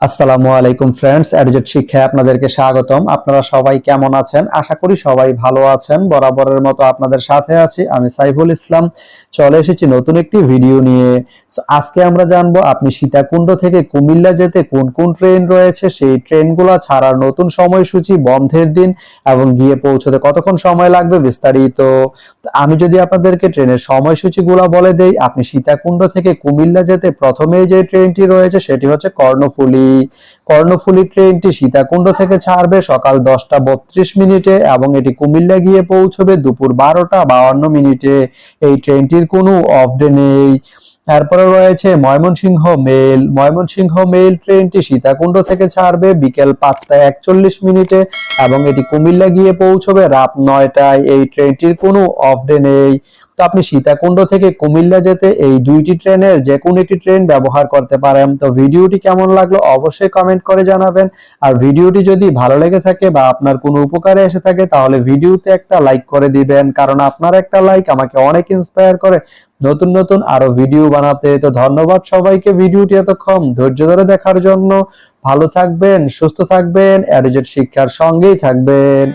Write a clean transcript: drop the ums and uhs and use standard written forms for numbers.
আসসালামু আলাইকুম ফ্রেন্ডস, এডুজেট শিক্ষায় আপনাদেরকে স্বাগতম। আপনারা সবাই কেমন আছেন? আশা করি সবাই ভালো আছেন। বরাবরের মতো আপনাদের সাথে আছি আমি সাইফুল ইসলাম। চলে এসেছি নতুন একটি ভিডিও নিয়ে। আজকে আমরা জানবো আপনি সীতাকুণ্ড থেকে কুমিল্লা যেতে কোন কোন ট্রেন রয়েছে, সেই ট্রেনগুলো ছাড়ার নতুন সময়সূচি, বন্ধের দিন এবং গিয়ে পৌঁছতে কতক্ষণ সময় লাগবে বিস্তারিত। আমি যদি আপনাদেরকে ট্রেনের সময়সূচিগুলো বলে দেই, আপনি সীতাকুণ্ড থেকে কুমিল্লা যেতে প্রথমেই যে ট্রেনটি রয়েছে সেটি হচ্ছে কর্ণফুলী ট্রেনটি সীতাকুণ্ড থেকে ছাড়বে সকাল 10টা 32 মিনিটে এবং এটি কুমিল্লা গিয়ে পৌঁছবে দুপুর 12টা 52 মিনিটে। এই ট্রেনটির কোনো অফ ডে নেই। তারপরে রয়েছে ময়মনসিংহ মেল ট্রেনটি সীতাকুণ্ড থেকে ছাড়বে বিকেল 5টা 41 মিনিটে এবং এটি কুমিল্লা গিয়ে পৌঁছবে রাত 9টায়। এই ট্রেনটির কোনো অফ ডে নেই। তো আপনি সীতাকুণ্ড থেকে কুমিল্লা যেতে এই দুইটি ট্রেনের যে কোনো একটি ট্রেন ব্যবহার করতে পারেন। তো ভিডিওটি কেমন লাগলো অবশ্যই কমেন্ট করে জানাবেন। আর ভিডিওটি যদি ভালো লেগে থাকে বা আপনার কোনো উপকারে এসে থাকে তাহলে ভিডিওতে একটা লাইক করে দিবেন, কারণ আপনার একটা লাইক আমাকে অনেক ইন্সপায়ার করে নতুন নতুন আরো ভিডিও বানাতে। তো ধন্যবাদ সবাইকে ভিডিওটি এতক্ষণ ধৈর্য ধরে দেখার জন্য। ভালো থাকবেন, সুস্থ থাকবেন, এডুজেট শিক্ষার সঙ্গেই থাকবেন।